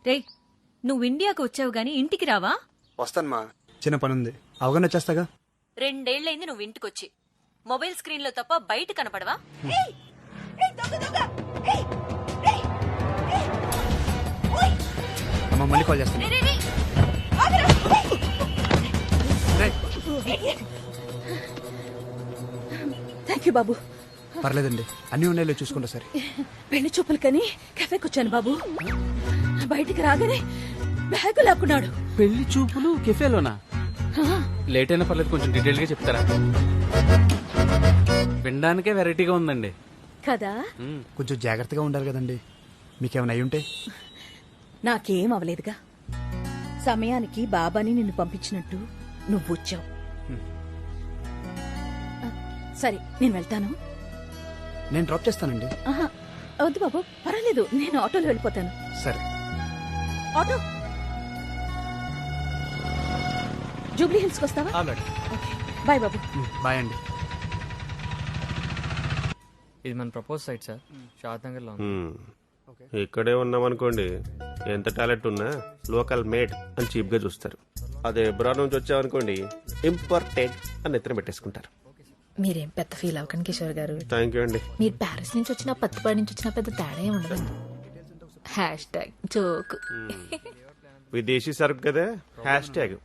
రే, నువ్వు ఇండియాకు వచ్చావు గాని ఇంటికి రావా? వస్తానమ్మా, చిన్న పని ఉంది. అవగానే వచ్చేస్తాగా. 2 ఏళ్లైంది నువ్వు ఇంటికొచ్చి. మొబైల్ స్క్రీన్ లో తప్ప బయట కనపడవా? అమ్మ మళ్ళీ కాల్ చేస్తాను. థ్యాంక్ యూ బాబు. పర్లేదండి, అన్ని ఉన్నాయో చూసుకుంటా సరే. పెళ్లి చూపులు కని కెఫేకి వచ్చాను బాబు. బయటికి రాగానే బ్యాగు లాక్కున్నాడు. పెళ్లి చూపులు కెఫేలోనా? లేట్ అయినా పర్లేదు, కొంచెం డీటెయిల్ గా చెప్తారా? వినడానికే వెరైటీగా ఉందండి కదా. కొంచెం జాగ్రత్తగా ఉండాలి కదండి. మీకేమైనా అయి ఉంటే? నాకేం అవలేదుగా. సమయానికి బాబాని నిన్ను పంపించినట్టు నువ్వు వచ్చావు. సరే, నేను వెళ్తాను. నేను డ్రాప్ చేస్తానండి. ఆహా, వద్దు బాబు, పర్వాలేదు, నేను ఆటోలో వెళ్ళిపోతాను. సరే. ఆటో జూబ్లీ హిల్స్కి వస్తావా? ఓకే, బాయ్ బాబు. బాయ్ అండి. ఇది మన ప్రపోజ్ సైట్ సార్, షాద్ నగర్ లో. ఇక్కడే ఉన్నామనుకోండి, ఎంత టాలెంట్ ఉన్నా లోకల్ మేడ్ అని చీప్ గా చూస్తారు. అదే ఎబ్రాడ్ నుంచి వచ్చామనుకోండి, ఇంపార్టెంట్ అని ఎత్తున పెట్టేసుకుంటారు. మీరేం పెద్ద ఫీల్ అవ్వకండి కిషోర్ గారు. థ్యాంక్ యూ అండి. మీరు ప్యారిస్ నుంచి వచ్చినా పత్తిపాడి నుంచి వచ్చినా పెద్ద తేడా ఏమి ఉండదండి. #జోక్. విదేశీ సరుకు కదా,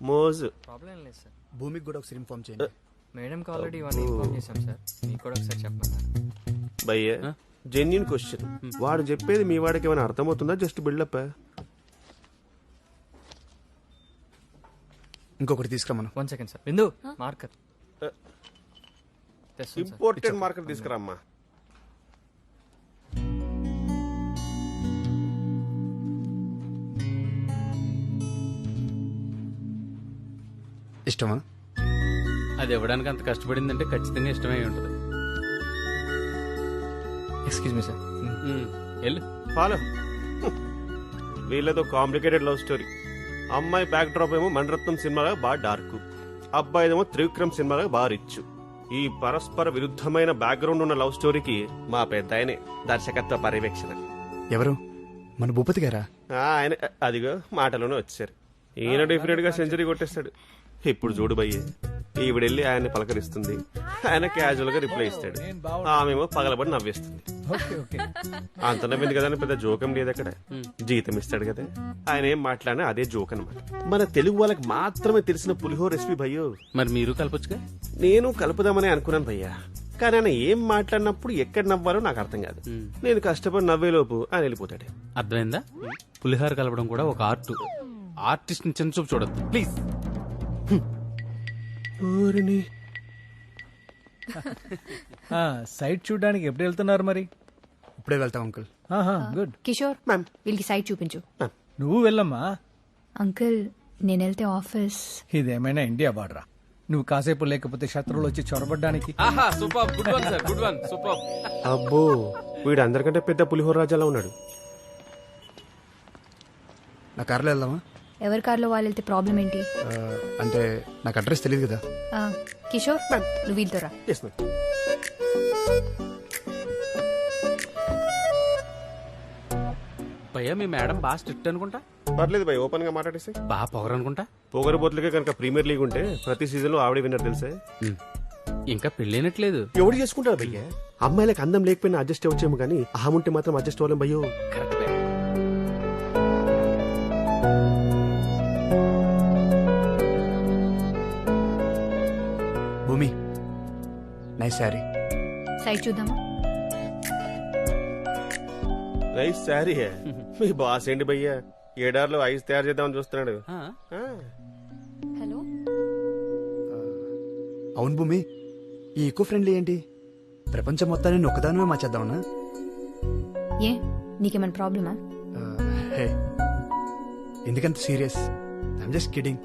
మోజు. ప్రాబ్లం ఏం లేదు సార్. భూమికి కూడా ఒకసారి ఇన్ఫార్మ్ చేయండి. మేడంకి ఆల్రెడీ ఇవన్నీ ఇన్ఫార్మ్ చేశాం సార్, మీకు కూడా ఒకసారి చెప్పమన్నారు. భయ్య, జెన్యున్ క్వశ్చన్. వాడు చెప్పేది మీ వాడికి ఏమైనా అర్థమవుతుందా? Just buildup. ఇంకొకటి తీసుకురామను. 1 second sir. Bindu, marker. Important marker తీసుకురామ్మా. ఇష్టమా? అది ఇవ్వడానికి అంత కష్టపడిందంటే ఖచ్చితంగా ఇష్టమై ఉంటుంది. Excuse me sir. వెళ్ళు. ఫాలో. వీళ్ళతో కాంప్లికేటెడ్ లవ్ స్టోరీ. అమ్మాయి బ్యాక్ డ్రాప్ ఏమో మణరత్నం సినిమాగా బాగా డార్క్, అబ్బాయిదేమో త్రివిక్రమ్ సినిమాగా బాగా రిచ్. ఈ పరస్పర విరుద్ధమైన బ్యాక్గ్రౌండ్ ఉన్న లవ్ స్టోరీకి మా పెద్ద ఆయనే దర్శకత్వ పర్యవేక్షణ. ఎవరు? మన భూపతి గారా? ఆయన అదిగో మాటలోనే వచ్చారు. ఈయన డెఫినెట్ గా సెంచరీ కొట్టేస్తాడు. ఇప్పుడు చూడు భయ్యే, ఈవిడెళ్ళి ఆయన్ని పలకరిస్తుంది, ఆయన క్యాజువల్ గా రిప్లై ఇస్తాడు, ఆమెమో పగలబడి నవ్వేస్తుంది. అంత నవ్వింది కదా అని పెద్ద జోకం లేదు అక్కడ. జీతం ఇస్తాడు కదా, ఆయన ఏం మాట్లాడినా అదే జోక్ అనమాట. మన తెలుగు వాళ్ళకి మాత్రమే తెలిసిన పులిహోర రెసిపీ భయ్యో. మరి మీరు కలపొచ్చుగా. నేను కలుపుదామని అనుకున్నాను భయ్యా, కానీ ఆయన ఏం మాట్లాడినప్పుడు ఎక్కడ నవ్వాలో నాకు అర్థం కాదు. నేను కష్టపడి నవ్వేలోపు ఆయన వెళ్ళిపోతాడు. అర్థమైందా? పులిహార కలపడం కూడా ఒక ఆర్ట్. ఆర్టిస్ట్ ని చిన్న చూపు చూడద్దు ప్లీజ్. సైట్ చూడడానికి ఎప్పుడు వెళ్తున్నారు మరి? ఇప్పుడే వెళ్తాం అంకుల్. గుడ్. కిషోర్, వీళ్ళకి సైట్ చూపించు. నువ్వు వెళ్ళమ్మా. అంకుల్, నేను వెళ్తే ఆఫీస్. ఇదేమైనా ఇండియా బార్డరా? నువ్వు కాసేపు లేకపోతే శత్రువులు వచ్చి చొరబడ్డానికి. Super, good one sir, good one, super. అబ్బో, వీడు అందరికంటే పెద్ద పులిహోర రాజాలా ఉన్నాడు. నా కార్లో వెళ్దామా? ఎవరి కార్లో వాళ్ళు వెళ్తే ప్రాబ్లం ఏంటి? అంటే నాకు అడ్రస్ తెలియదు కదా. కిషోర్, నువ్వు వీళ్ళతో రా. భయ్యా, మీ మేడం బాగా స్ట్రిక్ట్ అనుకుంటా. పర్లేదు భయ్, ఓపెన్ గా మాట్లాడేసి. బాగా పొగరు అనుకుంటా. పొగరబోతులకే కనుక ప్రీమియర్ లీగ్ ఉంటే ప్రతి సీజన్ లో ఆవిడే విన్నర్ తెలుసా? ఇంకా పెళ్ళైనట్లేదు. ఎవడు చేసుకుంటాడు భయ్య? అమ్మాయిలకు అందం లేకపోయినా అడ్జస్ట్ అవ్వచ్చేమో కానీ అహం ఉంటే మాత్రం అడ్జస్ట్ అవ్వలేం భయ్యో. కరెక్ట్. భూమి, నైస్ శారీ. సైట్ చూద్దామా? నైస్ శారీ. మీ బాస్ ఏంటి భయ్య, ఏడార్లో ఐస్ తయారు చేద్దామని చూస్తున్నాడు. హలో. అవును భూమి, ఈ ఈకో ఫ్రెండ్లీ ఏంటి? ప్రపంచం మొత్తాన్ని నొక్కదానమే మార్చేద్దామన్నా? ఏ, నీకేమైనా ప్రాబ్లమా? హే, ఎందుకంత సీరియస్? I'm just kidding.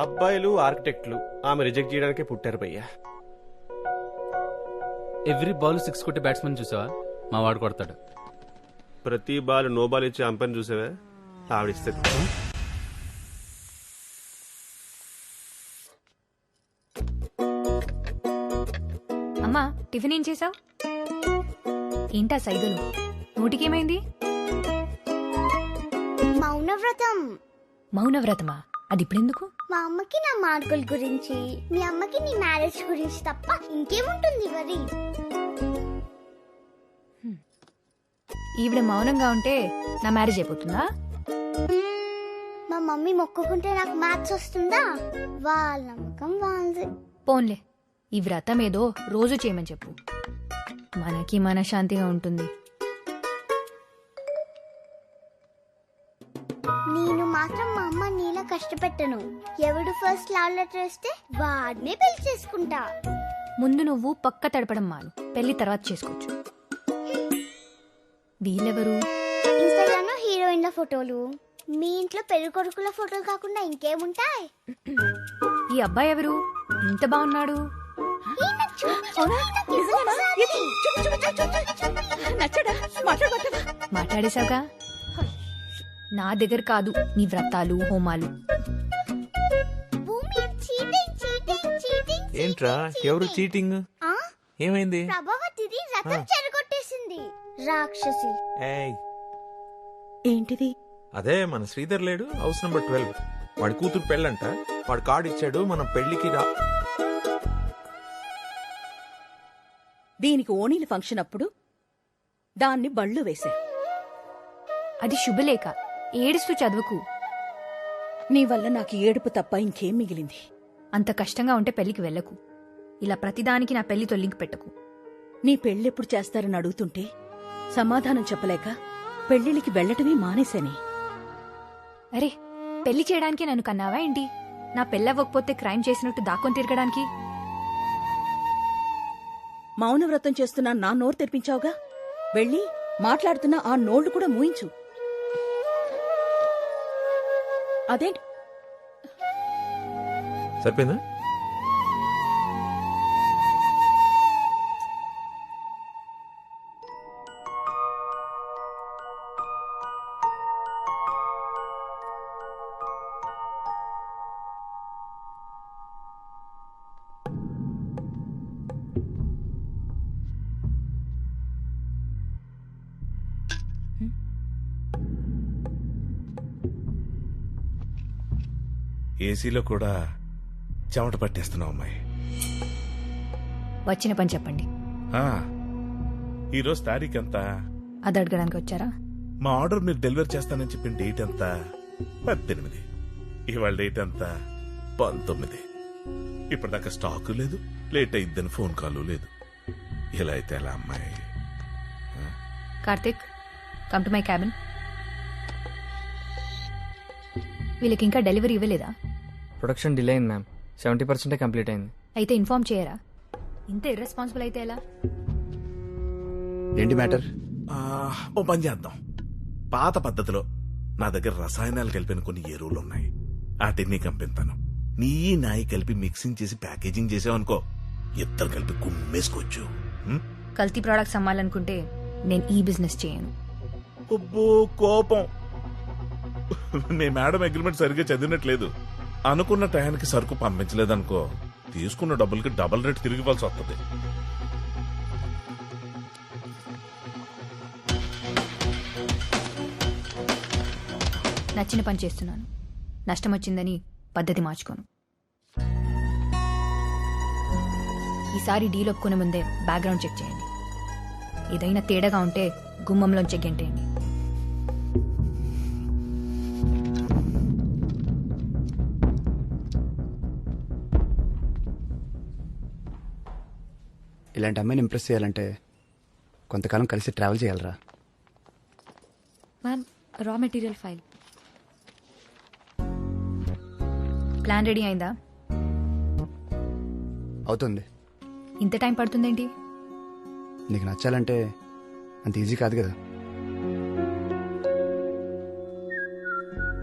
అబ్బాయిలు ఆర్కిటెక్ట్లు ఆమె రిజెక్ట్ చేయడానికే పుట్టారు భయ్యా. ఎవ్రీ బాల్ 6 కొట్టే బ్యాట్స్మెన్ చూసావా? మా వాడు కొడతాడు. ప్రతి బాల్ నో బాల్ ఇచ్చే అంపైర్ చూసావా? ఆవిడిస్తుంది. అమ్మా, టిఫిన్ ఏం చేసావు? ఏంటా సైగలు? నోటికేమైంది? మౌనవ్రతం. మౌనవ్రతమా? అది ఇప్పుడెందుకు? మా అమ్మకి నా మార్కుల గురించి, మీ అమ్మకి నీ మ్యారేజ్ గురించి తప్ప ఇంకేముంటుంది వరి. ఈవిడ మౌనంగా ఉంటే నా మ్యారేజ్ అయిపోతుందా? మా మమ్మీ మొక్కుకుంటే నాకు మ్యాథ్స్ వస్తుందా? వాళ్ళ నమ్మకం వాళ్ళది. పోన్లే, ఈ వ్రతం ఏదో రోజు చేయమని చెప్పు, మనకి మనశ్శాంతిగా ఉంటుంది. నేను మాత్రం మా అమ్మ నీలా కష్టపెట్టను. ఎవడు ఫస్ట్ లవ్ లెటర్ వేస్తే వాడినే పెళ్లి చేసుకుంటా. ముందు నువ్వు పక్క తడపడం మాను, పెళ్లి తర్వాత చేసుకోవచ్చు. వీళ్ళెవరు? ఇన్స్టాగ్రామ్ లో హీరోయిన్ల ఫోటోలు, మీ ఇంట్లో పెళ్లి కొడుకుల ఫోటోలు కాకుండా ఇంకేముంటాయి? ఈ అబ్బాయి ఎవరు? ఇంత బాగున్నాడు. నచ్చడా? మాట్లాడబట్టవా? మాట్లాడేశావుగా. నా దగ్గర కాదు నీ వ్రతాలు హోమాలు. ఏంట్రా ఎవరు చీటింగ్? ఏమైంది? ప్రభావతిది రథం చెరగొట్టేసింది రాక్షసి. ఏయ్, ఏంటిది? అదే మన శ్రీధర్ లేడు, హౌస్ నెంబర్ 12. వాడి కూతురు పెళ్ళంట, వాడు కార్డు ఇచ్చాడు, మనం పెళ్లికి రా. దీనికి ఓణీల ఫంక్షన్ అప్పుడు దాన్ని బళ్ళు వేశారు. అది శుభలేఖ, ఏడుస్తూ చదువుకు. నీ వల్ల నాకు ఏడుపు తప్ప ఇంకేం మిగిలింది? అంత కష్టంగా ఉంటే పెళ్లికి వెళ్ళకు. ఇలా ప్రతిదానికి నా పెళ్లితో లింక్ పెట్టకు. నీ పెళ్ళెప్పుడు చేస్తారని అడుగుతుంటే సమాధానం చెప్పలేక పెళ్లిళ్ళకి వెళ్లటమే మానేశాని. అరే, పెళ్లి చేయడానికి నన్ను కన్నావా ఏంటి? నా పెళ్ళవ్వకపోతే క్రైమ్ చేసినట్టు దాక్కొని తిరగడానికి? మౌనవ్రతం చేస్తున్నా నా నోరు తెరిపించావుగా. వెళ్ళి మాట్లాడుతున్నా ఆ నోళ్లు కూడా మూయించు. అదేంటి? సరిపోయిందా? ఏసీలో కూడా చెమట పట్టేస్తున్నావు అమ్మాయి. వచ్చిన పని చెప్పండి. ఈరోజు తారీఖు ఎంత? అది అడగడానికి వచ్చారా? మా ఆర్డర్ మీరు డెలివరీ చేస్తానని చెప్పిన డేట్ ఎంత? 18. ఇవాళ డేట్ ఎంత? 19. ఇప్పటిదాకా స్టాక్ లేదు, లేట్ అయిద్దని ఫోన్ కాల్ లేదు. ఇలా అయితే ఎలా అమ్మాయి? Karthik, come to my cabin. వీళ్ళకి ఇంకా డెలివరీ ఇవ్వలేదా? ప్రొడక్షన్ డిలే అయింది మ్యామ్, 70% కంప్లీట్ అయింది. అయితే ఇన్ఫార్మ్ చేయరా? ఇంత ఇర్రెస్పాన్సిబుల్ అయితే ఎలా? ఏంటి మ్యాటర్? ఓ పని చేద్దాం. పాత పద్ధతిలో నా దగ్గర రసాయనాలు కలిపిన కొన్ని ఎరువులు ఉన్నాయి, వాటిని కంపిస్తాను. నీ నాయి కలిపి మిక్సింగ్ చేసి ప్యాకేజింగ్ చేసావనుకో, ఇద్దరు కలిపి గుమ్మేసుకోవచ్చు. కల్తీ ప్రోడక్ట్స్ అమ్మాలనుకుంటే నేను ఈ బిజినెస్ చేయను. అబ్బో కోపం. మీ మేడం అగ్రిమెంట్ సరిగ్గా చదివినట్లేదు. అనుకున్న టయానికి సరుకు పంపించలేదనుకో, తీసుకున్న డబ్బులకి డబుల్ రేట్ తిరిగి ఇవ్వాల్సి వస్తుంది. నచ్చిన పని చేస్తున్నాను. నష్టం వచ్చిందని పద్ధతి మార్చుకోను. ఈసారి డీల్ ఒప్పుకునే ముందే బ్యాక్గ్రౌండ్ చెక్ చేయండి. ఏదైనా తేడాగా ఉంటే గుమ్మంలోంచి గెంటేయండి. ఇలాంటి అమ్మాయిని ఇంప్రెస్ చేయాలంటే కొంతకాలం కలిసి ట్రావెల్ చేయాలరా. Ma'am, raw material file. Plan ready అయిందా? అవుతుంది. ఇంత టైం పడుతుందేంటి? నీకు నచ్చాలంటే అంత ఈజీ కాదు కదా.